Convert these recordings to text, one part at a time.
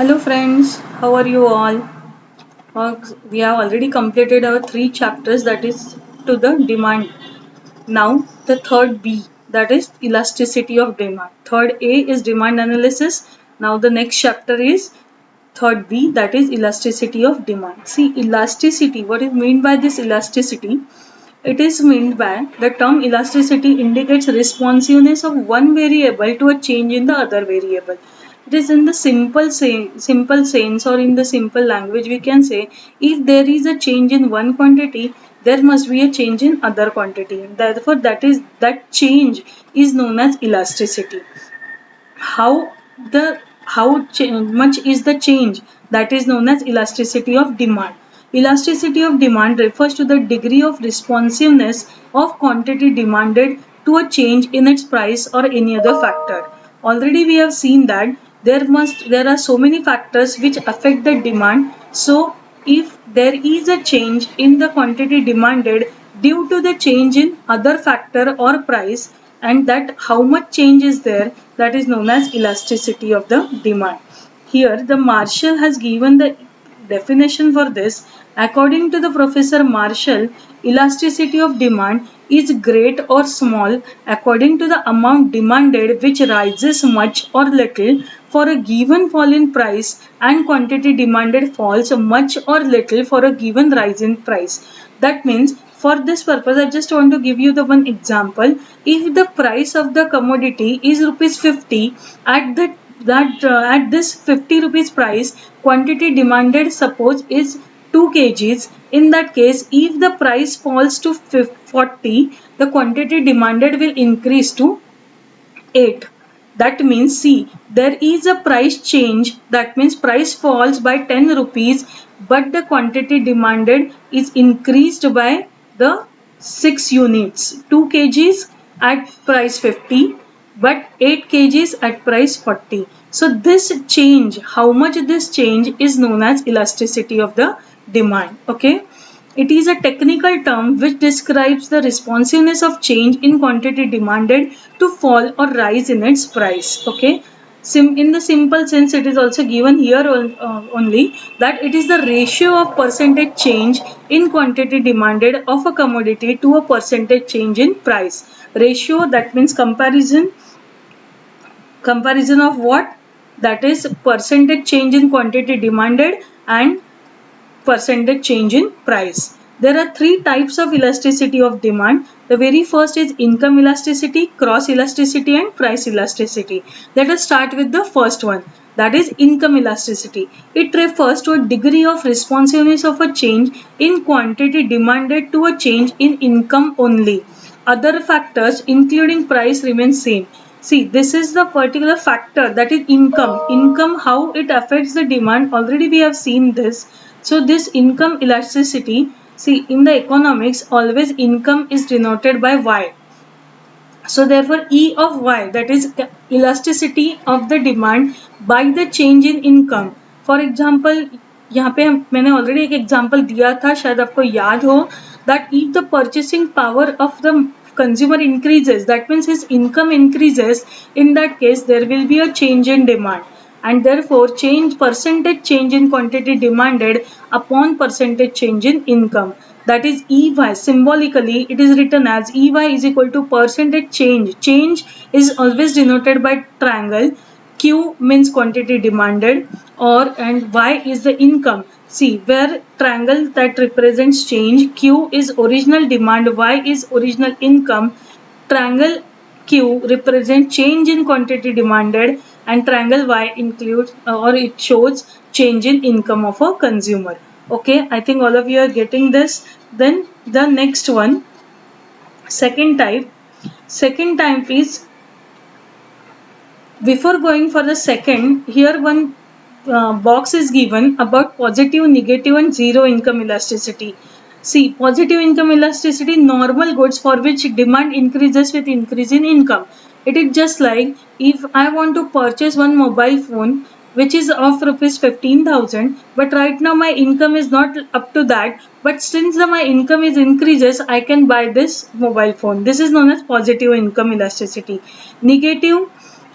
Hello friends, how are you all? We have already completed our three chapters, that is to the demand. Now the third B, that is elasticity of demand. Third A is demand analysis. Now the next chapter is third B, that is elasticity of demand. See, elasticity, what is meant by this elasticity? It is meant by the term elasticity indicates responsiveness of one variable to a change in the other variable. It is in the simple sense, or in the simple language we can say, if there is a change in one quantity, there must be a change in other quantity. Therefore, that change is known as elasticity. How the much is the change, that is known as elasticity of demand. Elasticity of demand refers to the degree of responsiveness of quantity demanded to a change in its price or any other factor. Already we have seen that there are so many factors which affect the demand. So if there is a change in the quantity demanded due to the change in other factor or price, and that how much change is there, that is known as elasticity of the demand. Here the Marshall has given the definition for this. According to the Professor Marshall, elasticity of demand is great or small according to the amount demanded, which rises much or little for a given fall in price, and quantity demanded falls much or little for a given rise in price. That means for this purpose, I just want to give you the one example. If the price of the commodity is rupees 50, at at this 50 rupees price, quantity demanded suppose is 2 kgs. In that case, if the price falls to 40, the quantity demanded will increase to 8. That means, see, there is a price change, that means price falls by 10 rupees, but the quantity demanded is increased by the 6 units, 2 kgs at price 50, but 8 kgs at price 40. So this change, how much this change, is known as elasticity of the demand. Okay. It is a technical term which describes the responsiveness of change in quantity demanded to fall or rise in its price. Okay. In the simple sense, it is also given here only that it is the ratio of percentage change in quantity demanded of a commodity to a percentage change in price. Ratio, that means comparison. Comparison of what? That is percentage change in quantity demanded and percentage change in price. There are three types of elasticity of demand. The very first is income elasticity, cross elasticity, and price elasticity. Let us start with the first one, that is income elasticity. It refers to a degree of responsiveness of a change in quantity demanded to a change in income only. Other factors including price remain same. See, this is the particular factor, that is income. Income, how it affects the demand. Already we have seen this. So this income elasticity, see, in the economics, always income is denoted by Y. So therefore E of Y, that is elasticity of the demand by the change in income. For example, यहाँ पे मैंने already एक example दिया था, शायद आपको याद हो, that if the purchasing power of the consumer increases, that means his income increases, in that case there will be a change in demand, and therefore percentage change in quantity demanded upon percentage change in income, that is EY. Symbolically it is written as EY is equal to percentage change. Change is always denoted by triangle. Q means quantity demanded, or and Y is the income. See, where triangle that represents change, Q is original demand, Y is original income. Triangle Q represents change in quantity demanded, and triangle Y includes or it shows change in income of a consumer. Okay, I think all of you are getting this. Then the next one, second type. Second type is, before going for the second, here one box is given about positive, negative, and zero income elasticity. See, positive income elasticity, normal goods for which demand increases with increase in income. It is just like if I want to purchase one mobile phone which is of rupees 15,000, but right now my income is not up to that, but since my income is increases, I can buy this mobile phone. This is known as positive income elasticity. Negative,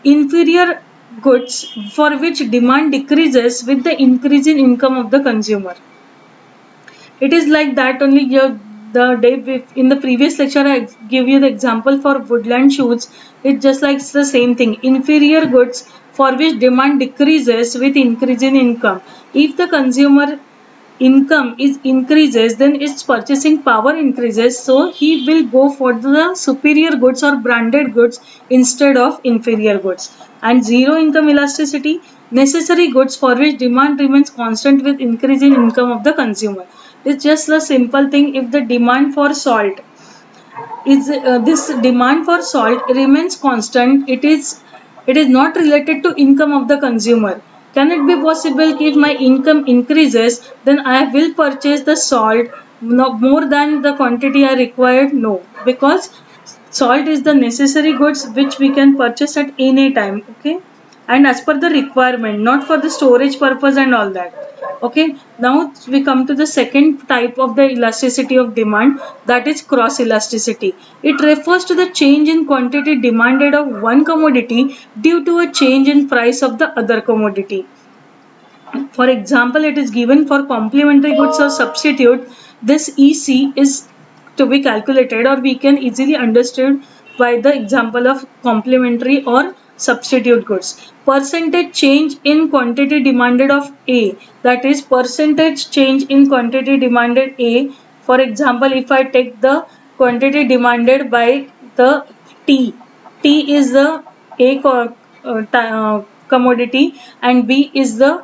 inferior goods for which demand decreases with the increase in income of the consumer. It is like that only. The day in the previous lecture I give you the example for woodland shoes. It's just like the same thing. Inferior goods for which demand decreases with increase in income. If the consumer income is increases, then its purchasing power increases, so he will go for the superior goods or branded goods instead of inferior goods. And zero income elasticity, necessary goods for which demand remains constant with increase in income of the consumer. It's just a simple thing. If the demand for salt is this demand for salt remains constant, it is not related to income of the consumer. Can it be possible if my income increases, then I will purchase the salt more than the quantity I required? No, because salt is the necessary goods which we can purchase at any time. Okay, and as per the requirement, not for the storage purpose and all that. Okay, now we come to the second type of the elasticity of demand, that is cross elasticity. It refers to the change in quantity demanded of one commodity due to a change in price of the other commodity. For example, it is given for complementary goods or substitute. This EC is to be calculated, or we can easily understood by the example of complementary or substitute goods. Percentage change in quantity demanded of A, that is percentage change in quantity demanded A. For example, if I take the quantity demanded by the T, T is the commodity and B is the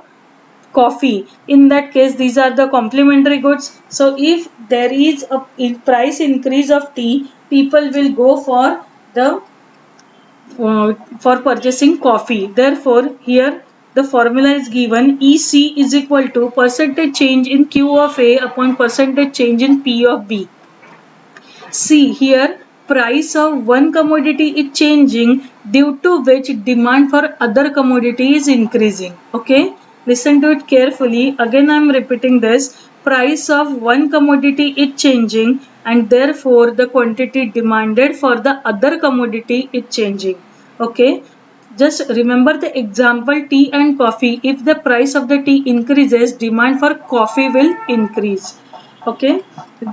coffee. In that case, these are the complementary goods. So if there is a price increase of tea, people will go the for purchasing coffee. Therefore, here the formula is given: EC is equal to percentage change in Q of A upon percentage change in P of B. See here, price of one commodity is changing, due to which demand for other commodity is increasing. Okay, listen to it carefully. Again, I am repeating this. Price of one commodity is changing, and therefore the quantity demanded for the other commodity is changing. Okay, just remember the example tea and coffee. If the price of the tea increases, demand for coffee will increase. Okay,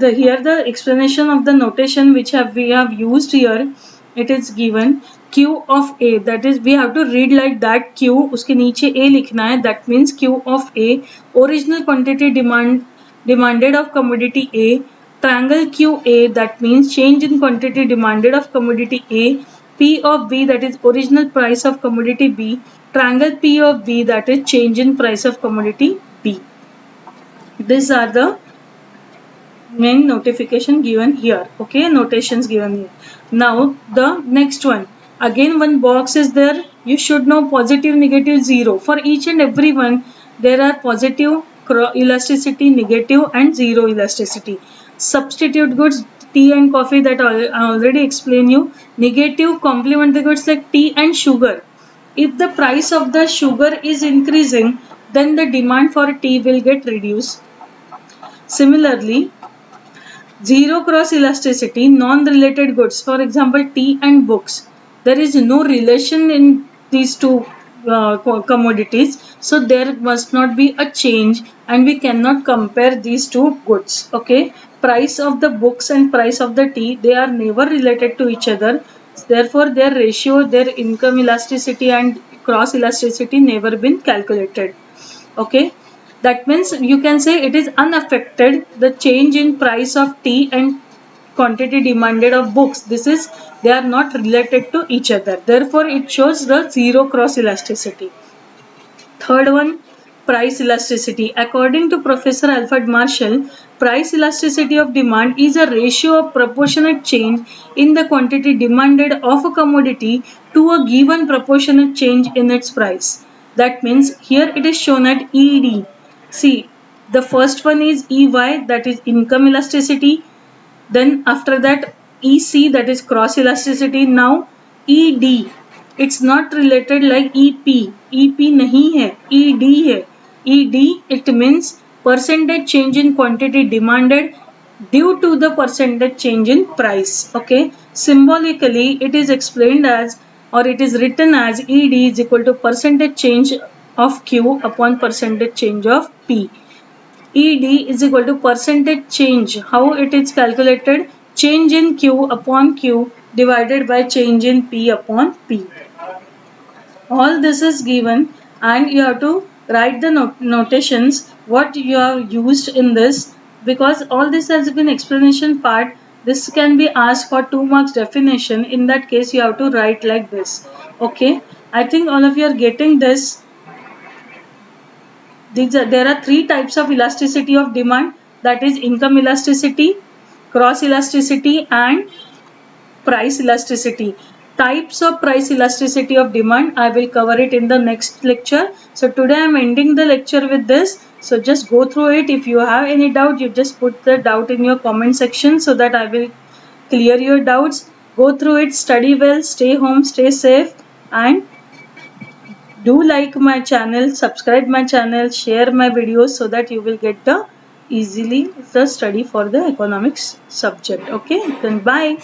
here the explanation of the notation which we have used here. It is given Q of A, that is we have to read like that. Q उसके नीचे A लिखना है. That means Q of A, original quantity demanded of commodity A. Triangle QA, that means change in quantity demanded of commodity A. P of B, that is original price of commodity B. Triangle P of B, that is change in price of commodity B. These are the main notification given here. Okay, notations given here. Now the next one, again one box is there. You should know positive, negative, zero. For each and every one there are positive elasticity, negative and zero elasticity. Substitute goods, tea and coffee, that I already explained you. Negative complementary goods like tea and sugar. If the price of the sugar is increasing, then the demand for tea will get reduced. Similarly, zero cross elasticity, non-related goods, for example tea and books. There is no relation in these two commodities, so there must not be a change and we cannot compare these two goods. Okay, price of the books and price of the tea, they are never related to each other. Therefore, their ratio, their income elasticity and cross elasticity never been calculated. Okay, that means you can say it is unaffected, the change in price of tea and quantity demanded of books. This is, they are not related to each other, therefore it shows the zero cross elasticity. Third one, price elasticity. According to Professor Alfred Marshall, price elasticity of demand is a ratio of proportionate change in the quantity demanded of a commodity to a given proportionate change in its price. That means here it is shown at ED. See, the first one is EY, that is income elasticity. Then after that EC, that is cross elasticity. Now ED, it's not related like EP. EP नहीं है, ED है. ED, it means percentage change in quantity demanded due to the percentage change in price. Okay, symbolically it is explained as or it is written as ED is equal to percentage change of Q upon percentage change of P. ED is equal to percentage change. How it is calculated? Change in Q upon Q divided by change in P upon P. All this is given and you have to write the notations what you have used in this, because all this has been explanation part. This can be asked for 2 marks definition. In that case you have to write like this. Okay, I think all of you are getting this. There are 3 types of elasticity of demand, that is income elasticity, cross elasticity and price elasticity. Types of price elasticity of demand, I will cover it in the next lecture. So today I am ending the lecture with this. So just go through it. If you have any doubt, you just put the doubt in your comment section so that I will clear your doubts. Go through it, study well, stay home, stay safe, and do like my channel, subscribe my channel, share my videos so that you will get the easily the study for the economics subject. Okay, then bye.